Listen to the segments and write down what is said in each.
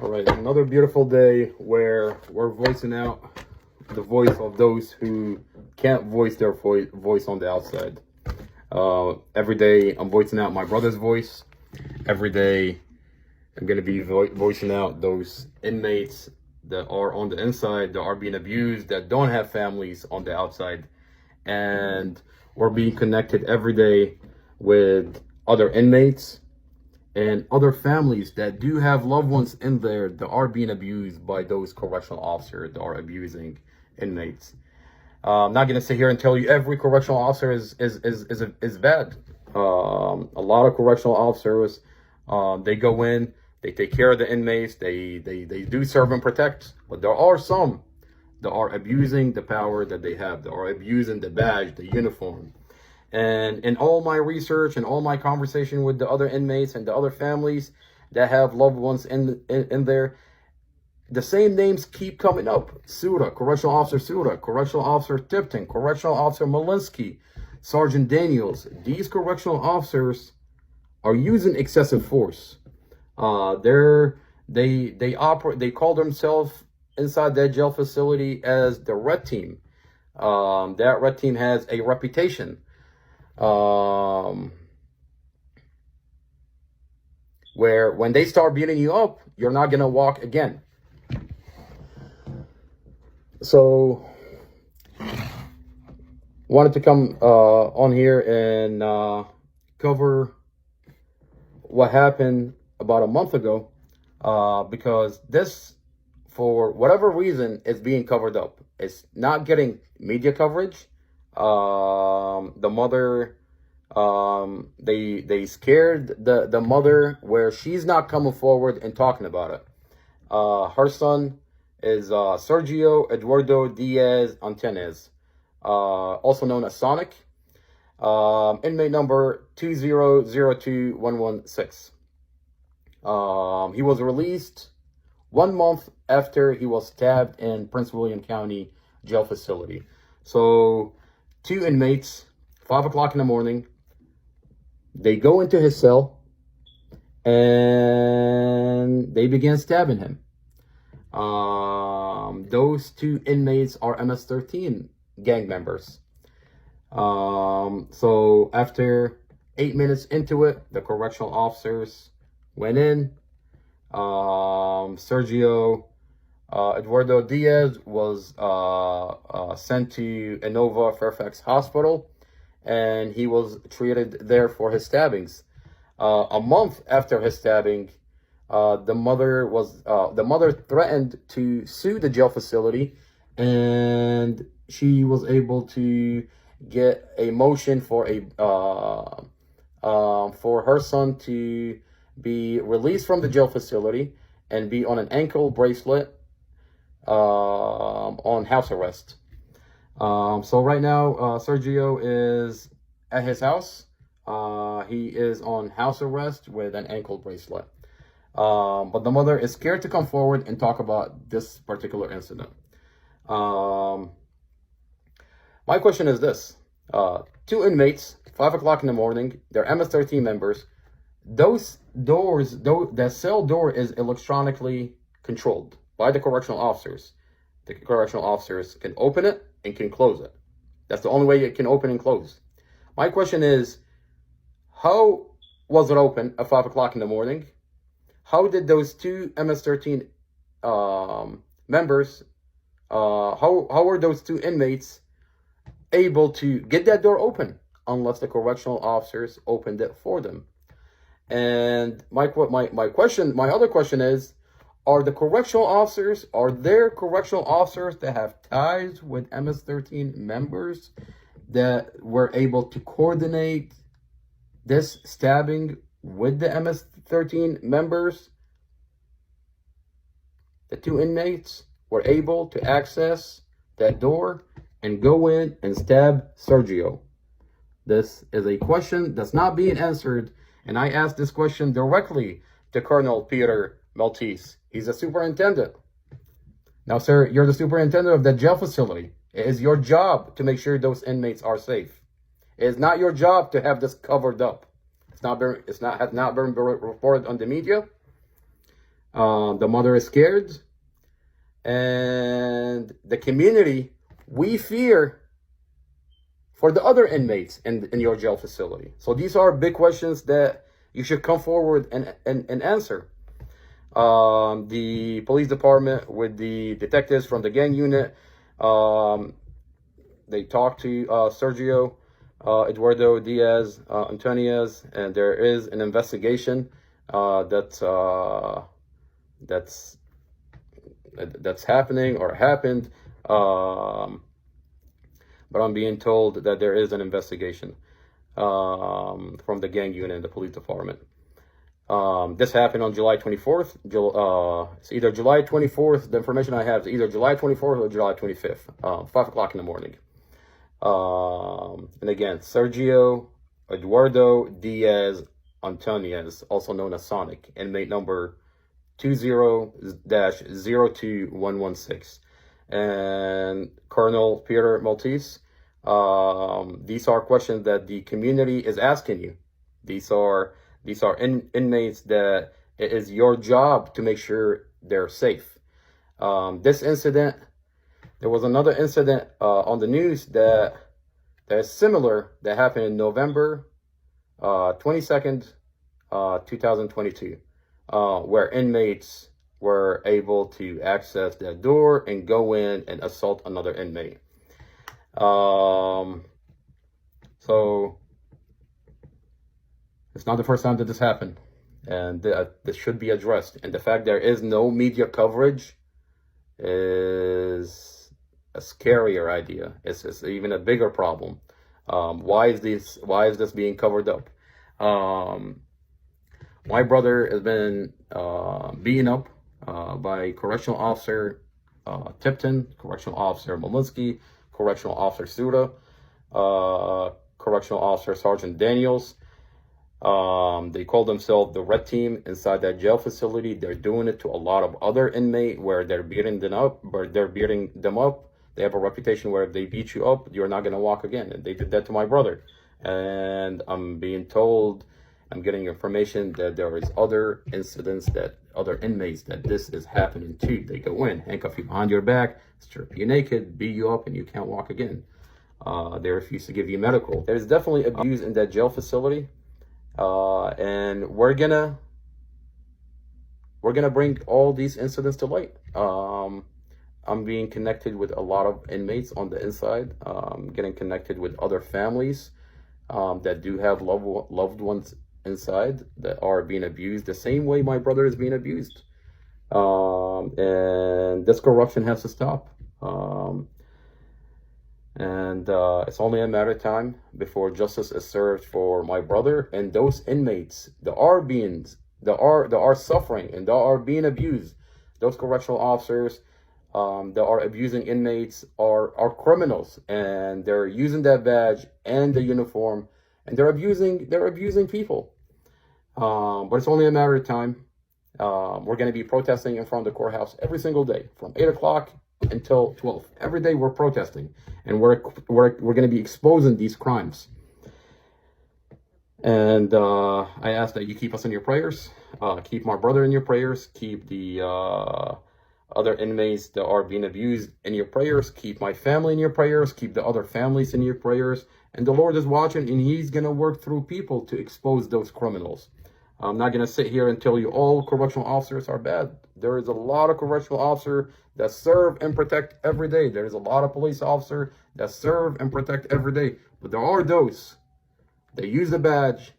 All right, another beautiful day where we're voicing out the voice of those who can't voice their voice on the outside. Every day I'm voicing out my brother's voice. Every day I'm going to be voicing out those inmates that are on the inside, that are being abused, that don't have families on the outside. And we're being connected every day with other inmates and other families that do have loved ones in there that are being abused by those correctional officers that are abusing inmates. I'm not going to sit here and tell you every correctional officer is bad. A lot of correctional officers, they go in, they take care of the inmates, they do serve and protect, but there are some that are abusing the power that they have, that are abusing the badge, the uniform. And in all my research and all my conversation with the other inmates and the other families that have loved ones in there, the same names keep coming up. Suda, Correctional Officer Suda, Correctional Officer Tipton, Correctional Officer Malinsky, Sergeant Daniels. These correctional officers are using excessive force. They call themselves inside that jail facility as the Red Team. That Red Team has a reputation. Where when they start beating you up, you're not gonna walk again. So wanted to come on here and cover what happened about a month ago, because this, for whatever reason, is being covered up. It's not getting media coverage. The mother, they scared the mother where she's not coming forward and talking about it. Her son is Sergio Eduardo Diaz Antunez, also known as Sonic, inmate number 2002116. He was released 1 month after he was stabbed in Prince William County jail facility. So 2 inmates, 5 o'clock in the morning, they go into his cell and they began stabbing him. Those 2 inmates are MS13 gang members. So after 8 minutes into it, the correctional officers went in. Sergio Eduardo Diaz was sent to Inova Fairfax Hospital, and he was treated there for his stabbings. A month after his stabbing, the mother threatened to sue the jail facility, and she was able to get a motion for her son to be released from the jail facility and be on an ankle bracelet on house arrest. So right now, Sergio is at his house. He is on house arrest with an ankle bracelet. But the mother is scared to come forward and talk about this particular incident. My question is this. 2 inmates, 5 o'clock in the morning, they're MS13 members. Those doors, the cell door is electronically controlled by the correctional officers. The correctional officers can open it and can close it. That's the only way it can open and close. My question is, how was it open at 5 o'clock in the morning? How did those 2 MS13 members, how were those 2 inmates able to get that door open unless the correctional officers opened it for them? And my other question is, are there correctional officers that have ties with MS13 members that were able to coordinate this stabbing with the MS13 members? The 2 inmates were able to access that door and go in and stab Sergio. This is a question that's not being answered, and I asked this question directly to Colonel Peter Maltese. He's a superintendent. Now, sir, you're the superintendent of the jail facility. It is your job to make sure those inmates are safe. It is not your job to have this covered up. It's not been reported on the media. The mother is scared, and the community, we fear for the other inmates in your jail facility. So these are big questions that you should come forward and answer. The police department with the detectives from the gang unit, they talked to Sergio, Eduardo, Diaz, Antunez, and there is an investigation that's happening or happened. But I'm being told that there is an investigation from the gang unit and the police department. This happened on July 24th. It's either July 24th. The information I have is either July 24th or July 25th, 5 o'clock in the morning. And again, Sergio, Eduardo, Diaz, Antunez, also known as Sonic, inmate number 20-02116. And Colonel Peter Maltese. These are questions that the community is asking you. These are inmates that it is your job to make sure they're safe. This incident, there was another incident on the news that is similar that happened in November 22nd, 2022, where inmates were able to access that door and go in and assault another inmate. So it's not the first time that this happened, and this should be addressed. And the fact there is no media coverage is a scarier idea. It's even a bigger problem. Why is this being covered up? My brother has been beaten up by Correctional Officer Tipton, Correctional Officer Malinsky, Correctional Officer Suda, Correctional Officer Sergeant Daniels. They call themselves the Red Team inside that jail facility. They're doing it to a lot of other inmates where they're beating them up. They have a reputation where if they beat you up, you're not going to walk again. And they did that to my brother. And I'm being told, I'm getting information that there is other incidents that other inmates that this is happening to. They go in, handcuff you behind your back, strip you naked, beat you up, and you can't walk again. They refuse to give you medical. There's definitely abuse in that jail facility, and we're gonna bring all these incidents to light. I'm being connected with a lot of inmates on the inside, getting connected with other families that do have loved ones inside that are being abused the same way my brother is being abused. And this corruption has to stop. It's only a matter of time before justice is served for my brother and those inmates that are suffering and that are being abused. Those correctional officers that are abusing inmates are criminals, and they're using that badge and the uniform, and they're abusing people. But it's only a matter of time. We're going to be protesting in front of the courthouse every single day from 8 o'clock until 12. Every day we're protesting, and we're going to be exposing these crimes. And I ask that you keep us in your prayers. Keep my brother in your prayers. Keep the other inmates that are being abused in your prayers. Keep my family in your prayers. Keep the other families in your prayers. And the Lord is watching, and He's going to work through people to expose those criminals. I'm not going to sit here and tell you all correctional officers are bad. There is a lot of correctional officers that serve and protect every day. There is a lot of police officers that serve and protect every day. But there are those that use the badge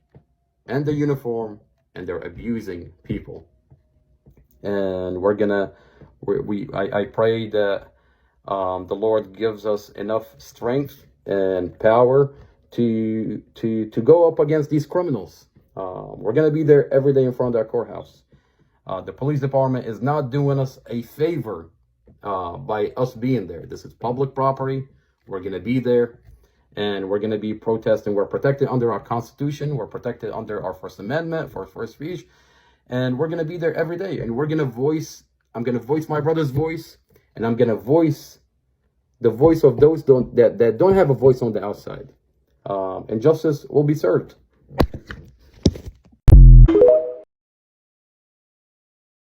and the uniform, and they're abusing people. And I pray that the Lord gives us enough strength and power to go up against these criminals. We're going to be there every day in front of that courthouse. The police department is not doing us a favor by us being there. This is public property. We're going to be there, and we're going to be protesting. We're protected under our Constitution. We're protected under our First Amendment for free speech. And we're going to be there every day. And I'm going to voice my brother's voice, and I'm going to voice the voice of those that don't have a voice on the outside. And justice will be served.